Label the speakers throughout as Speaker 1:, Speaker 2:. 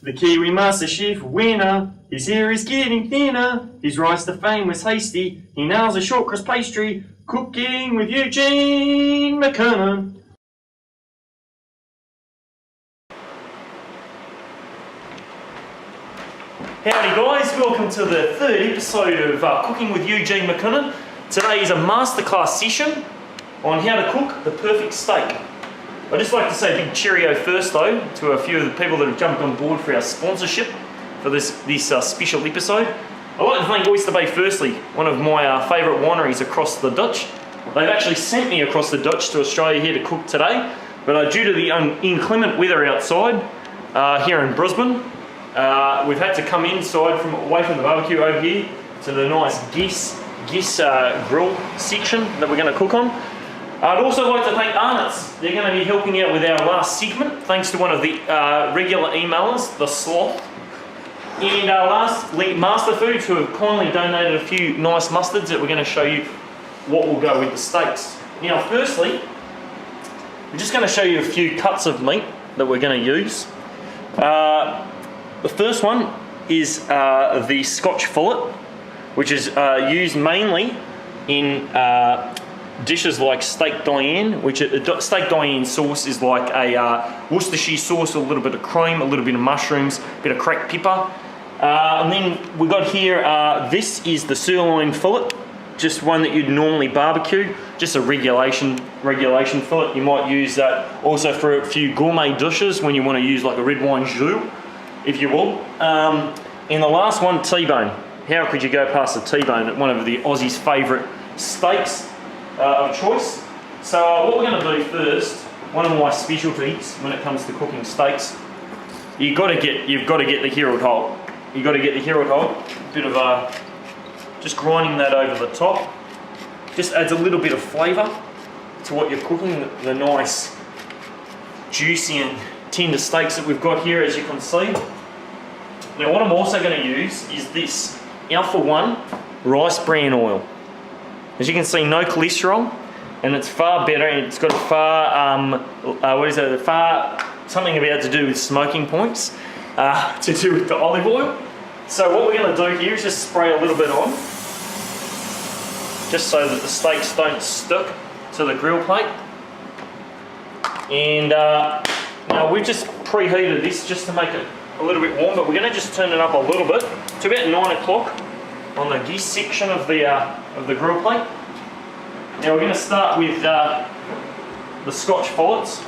Speaker 1: The Kiwi Master Chef winner, his hair is getting thinner, his rise to fame was hasty, he nails a short crust pastry, cooking with Eugene McKunnon. Howdy guys, welcome to the third episode of Cooking with Eugene McKunnon. Today is a masterclass session on how to cook the perfect steak. I'd just like to say a big cheerio first though to a few of the people that have jumped on board for our sponsorship for this special episode. I'd like to thank Oyster Bay firstly, one of my favourite wineries across the Dutch. They've actually sent me across the Dutch to Australia here to cook today, but due to the inclement weather outside here in Brisbane, we've had to come inside away from the barbecue over here to the nice Guess grill section that we're going to cook on. I'd also like to thank Arnott's. They're going to be helping out with our last segment, thanks to one of the regular emailers, the Sloth. And our last link, Master Foods, who have kindly donated a few nice mustards that we're going to show you what will go with the steaks. Now, firstly, I'm just going to show you a few cuts of meat that we're going to use. The first one is the Scotch fillet, which is used mainly in dishes like steak Diane, which steak Diane sauce is like a Worcestershire sauce, a little bit of cream, a little bit of mushrooms, a bit of cracked pepper. And then we got here, this is the sirloin fillet, just one that you'd normally barbecue, just a regulation fillet. You might use that also for a few gourmet dishes when you want to use like a red wine jus, if you will. And the last one, T-bone. How could you go past the T-bone, one of the Aussies' favourite steaks of choice? So what we're going to do first, one of my specialties when it comes to cooking steaks, you've got to get the Herald Holt. You've got to get the Herald Holt. Bit of just grinding that over the top. Just adds a little bit of flavour to what you're cooking. The nice, juicy and tender steaks that we've got here, as you can see. Now, what I'm also going to use is this Alpha One rice bran oil. As you can see, no cholesterol, and it's far better, and it's got a something about to do with smoking points, to do with the olive oil. So what we're going to do here is just spray a little bit on, just so that the steaks don't stick to the grill plate. And now we've just preheated this just to make it a little bit warm, but we're going to just turn it up a little bit to about 9 o'clock on the geese section of the grill plate. Now we're going to start with the Scotch fillets.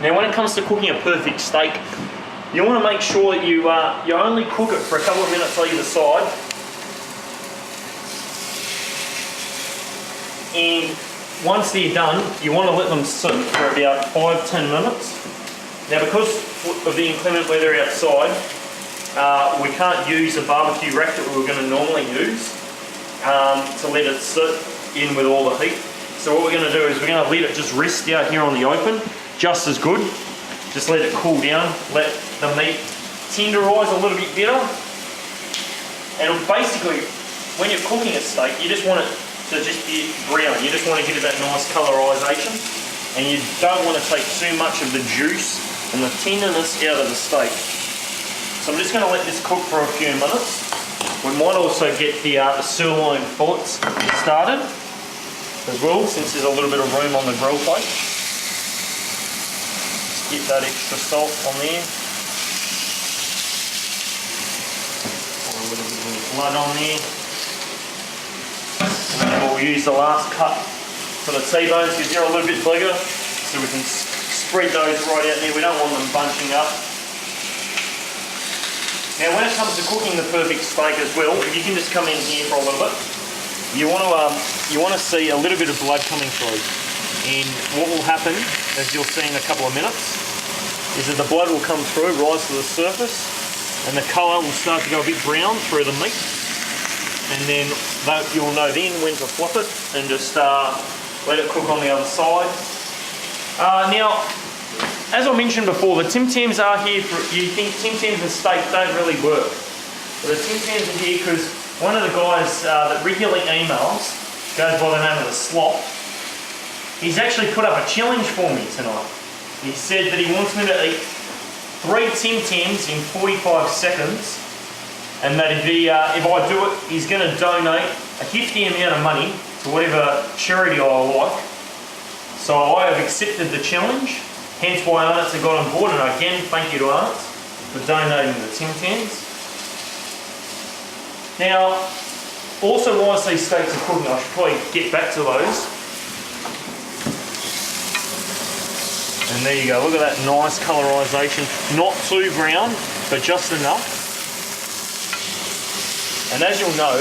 Speaker 1: Now when it comes to cooking a perfect steak, you want to make sure that you only cook it for a couple of minutes either side. And once they're done, you want to let them sit for about 5-10 minutes. Now, because of the inclement weather outside, we can't use a barbecue rack that we were going to normally use to let it sit in with all the heat. So what we're going to do is we're going to let it just rest out here on the open, just as good. Just let it cool down, let the meat tenderise a little bit better. And basically, when you're cooking a steak, you just want it to just be brown. You just want to get it that nice colorization, and you don't want to take too much of the juice and the tenderness out of the steak. So I'm just going to let this cook for a few minutes. We might also get the sirloin fillets started as well, since there's a little bit of room on the grill plate. Just get that extra salt on there. Pour a little bit of blood on there. And then we'll use the last cut for the T-bones because they're a little bit bigger, so we can spread those right out there. We don't want them bunching up. Now when it comes to cooking the perfect steak as well, if you can just come in here for a little bit, you want to see a little bit of blood coming through. And what will happen, as you'll see in a couple of minutes, is that the blood will come through, rise to the surface, and the colour will start to go a bit brown through the meat. And then you'll know then when to flip it and just let it cook on the other side. Now, as I mentioned before, the Tim Tams are here for, you think Tim Tams and steak don't really work. But the Tim Tams are here because one of the guys that regularly emails goes by the name of the Sloth. He's actually put up a challenge for me tonight. He said that he wants me to eat 3 Tim Tams in 45 seconds, and that if I do it, he's going to donate a hefty amount of money to whatever charity I like. So I have accepted the challenge, hence why Arnott's have got on board, and again, thank you to Arnott's for donating the Tim Tams. Now, also whilst these steaks are cooking, I should probably get back to those. And there you go, look at that nice colorisation. Not too brown, but just enough. And as you'll know,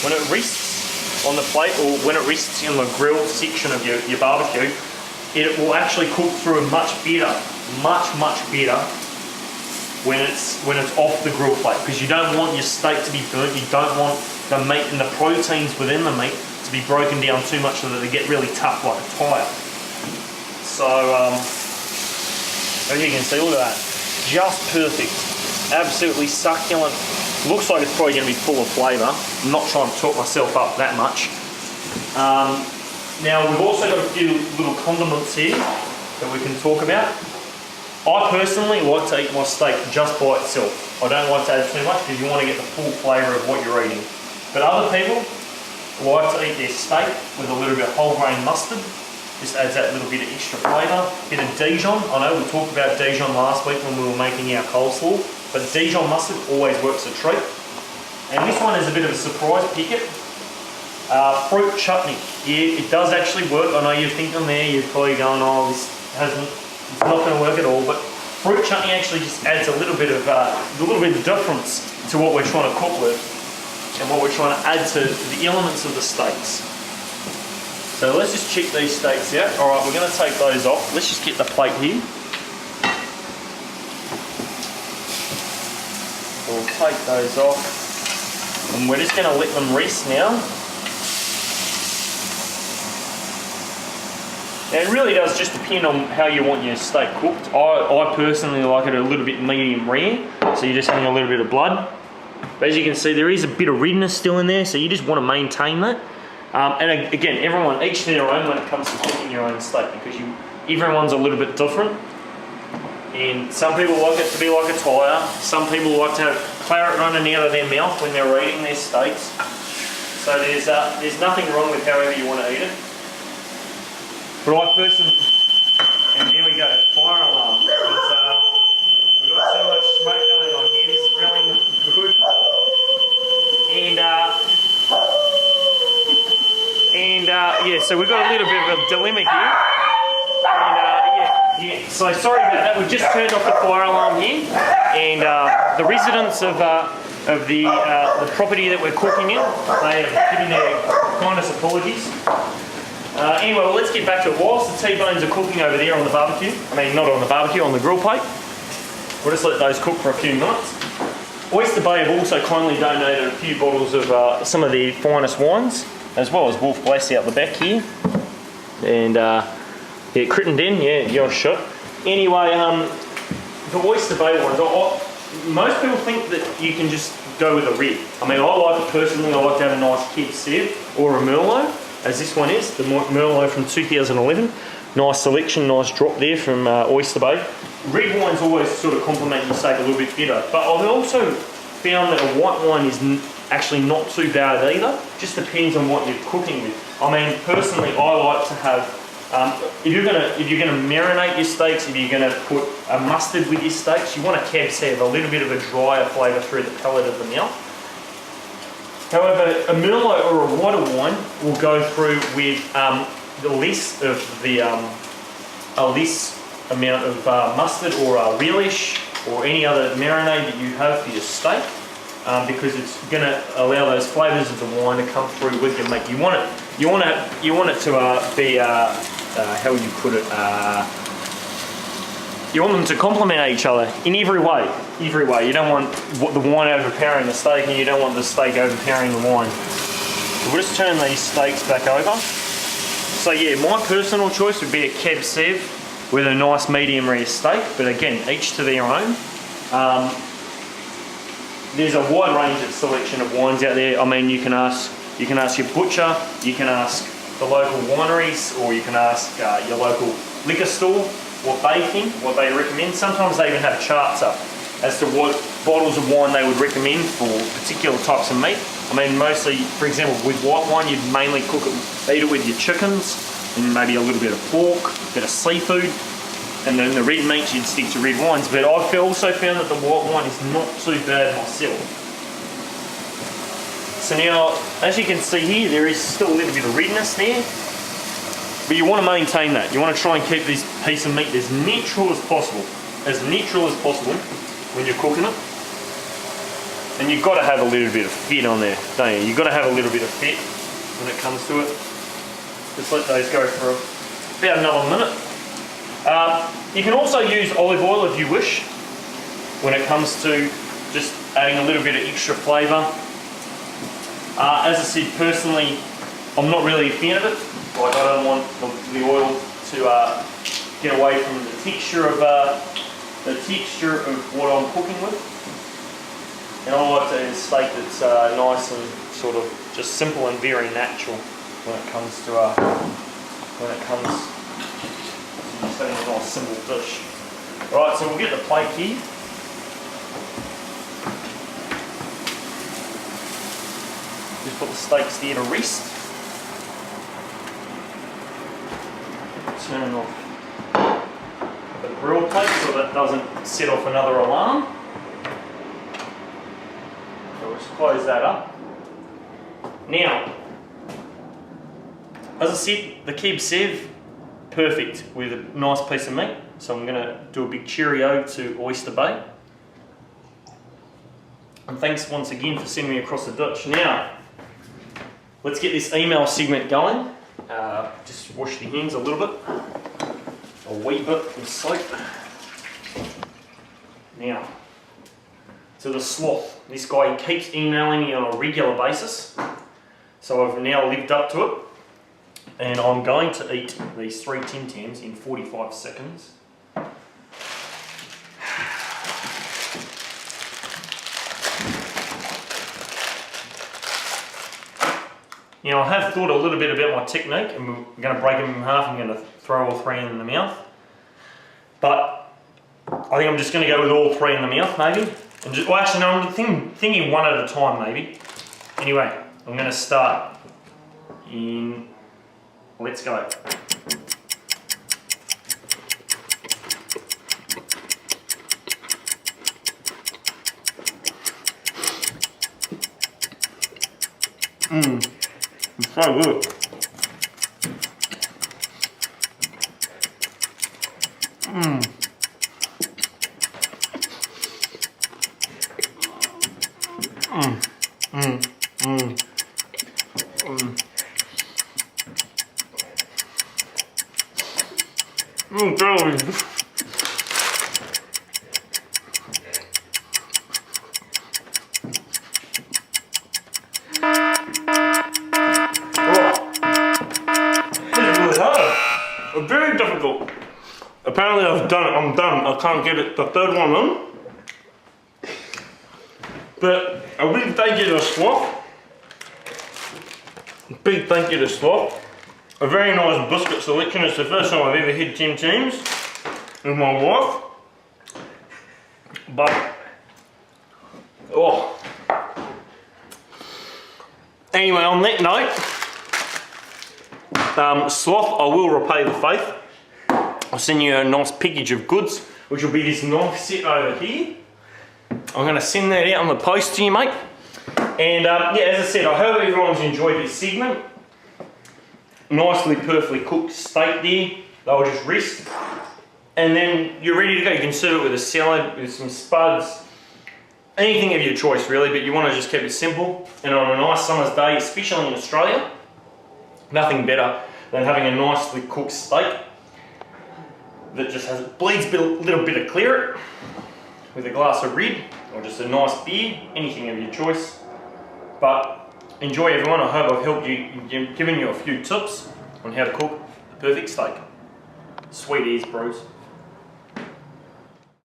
Speaker 1: when it rests on the plate, or when it rests in the grill section of your barbecue, it will actually cook through much better when it's off the grill plate, because you don't want your steak to be burnt. You don't want the meat and the proteins within the meat to be broken down too much so that they get really tough like a tyre. So as you can see, look at that, just perfect, absolutely succulent. Looks like it's probably going to be full of flavour. I'm not trying to talk myself up that much. Now we've also got a few little condiments here that we can talk about. I personally like to eat my steak just by itself. I don't like to add too much because you want to get the full flavour of what you're eating. But other people like to eat their steak with a little bit of whole grain mustard. Just adds that little bit of extra flavour. Bit of Dijon. I know we talked about Dijon last week when we were making our coleslaw, but Dijon mustard always works a treat. And this one is a bit of a surprise picket. Fruit chutney. Yeah, it does actually work. I know you're thinking there, you're probably going, oh, it's not going to work at all, but fruit chutney actually just adds a little bit of difference to what we're trying to cook with and what we're trying to add to the elements of the steaks. So let's just check these steaks out. All right, we're going to take those off. Let's just get the plate here. We'll take those off, and we're just going to let them rest now. Now it really does just depend on how you want your steak cooked. I personally like it a little bit medium rare, so you're just having a little bit of blood. But as you can see, there is a bit of redness still in there, so you just want to maintain that. And again, everyone, each to their own when it comes to cooking your own steak, because everyone's a little bit different. And some people like it to be like a tyre. Some people like to have claret running out of their mouth when they're eating their steaks. So there's nothing wrong with however you want to eat it. But I personally, and there we go, fire alarm, because we've got so much smoke going on here. This is really not good. And yeah, so we've got a little bit of a dilemma here. And yeah, so sorry about that. We've just turned off the fire alarm here, and the residents of the property that we're cooking in, they have given their kindest apologies. Anyway, well, let's get back to it. Whilst the T-bones are cooking over there on the barbecue, I mean not on the barbecue, on the grill plate, we'll just let those cook for a few minutes. Oyster Bay have also kindly donated a few bottles of some of their finest wines, as well as Wolf Glass out the back here. And yeah, Crittenden, yeah, you're a shot. Anyway, the Oyster Bay wines, most people think that you can just go with a red. I mean, I like it personally, I like to have a nice Cab Sauv or a Merlot, as this one is, the Merlot from 2011. Nice selection, nice drop there from Oyster Bay. Red wines always sort of complement your steak a little bit better, but I've also found that a white wine is actually not too bad either. Just depends on what you're cooking with. I mean, personally, I like to have, if you're gonna marinate your steaks, if you're gonna put a mustard with your steaks, you want a Cab Sauv, a little bit of a drier flavour through the palate of the mouth. However, a Merlot or a whiter wine will go through with a less amount of mustard or relish or any other marinade that you have for your steak, because it's going to allow those flavours of the wine to come through with your meat. You want it to be how would you put it? You want them to complement each other in every way. Every way. You don't want the wine overpowering the steak, and you don't want the steak overpowering the wine. So we'll just turn these steaks back over. So yeah, my personal choice would be a Cab Sauv with a nice medium rare steak, but again, each to their own. There's a wide range of selection of wines out there. I mean, you can ask your butcher, you can ask the local wineries, or you can ask your local liquor store, what they think, what they recommend. Sometimes they even have charts up as to what bottles of wine they would recommend for particular types of meat. I mean, mostly, for example, with white wine, you'd mainly eat it with your chickens, and maybe a little bit of pork, a bit of seafood, and then the red meats you'd stick to red wines. But I've also found that the white wine is not too bad myself. So now, as you can see here, there is still a little bit of redness there, but you want to maintain that. You want to try and keep this piece of meat as natural as possible when you're cooking it. And you've got to have a little bit of fat on there, don't you? You've got to have a little bit of fat when it comes to it. Just let those go for about another minute. You can also use olive oil if you wish when it comes to just adding a little bit of extra flavour. As I said, personally, I'm not really a fan of it. Like, I don't want the oil to get away from the texture of what I'm cooking with. And I like to eat a steak that's nice and sort of just simple and very natural when it comes to just having a nice simple dish. Right, so we'll get the plate here. Just put the steaks there to rest. Turn off the grill plate so that doesn't set off another alarm. So we'll just close that up. Now, as I said, the Keb Sev, perfect with a nice piece of meat. So I'm going to do a big cheerio to Oyster Bay. And thanks once again for sending me across the ditch. Now, let's get this email segment going. Just wash the hands a little bit, a wee bit with soap. Now, to the sloth. This guy keeps emailing me on a regular basis, so I've now lived up to it, and I'm going to eat these 3 Tim Tams in 45 seconds. Now, I have thought a little bit about my technique, and we're going to break them in half. I'm going to throw all 3 in the mouth. But I think I'm just going to go with all 3 in the mouth, maybe. And just, well, actually, no, I'm thinking one at a time, maybe. Anyway, I'm going to start in... Let's go. It's so good. Very difficult. Apparently I'm done. I can't get it the 3rd one in. But a big thank you to Sloth. Big thank you to Sloth. A very nice biscuit selection. It's the first time I've ever had Tim Tams with my wife. But, oh. Anyway, on that note, Sloth, I will repay the faith. I'll send you a nice package of goods, which will be this knife set over here. I'm going to send that out on the post to you, mate. And yeah, as I said, I hope everyone's enjoyed this segment. Nicely, perfectly cooked steak there. They'll just rest. And then you're ready to go. You can serve it with a salad, with some spuds, anything of your choice really, but you want to just keep it simple. And on a nice summer's day, especially in Australia, nothing better than having a nicely cooked steak that just bleeds a little bit of claret with a glass of red or just a nice beer, anything of your choice. But enjoy, everyone. I hope I've helped you, given you a few tips on how to cook the perfect steak. Sweet ears, bros.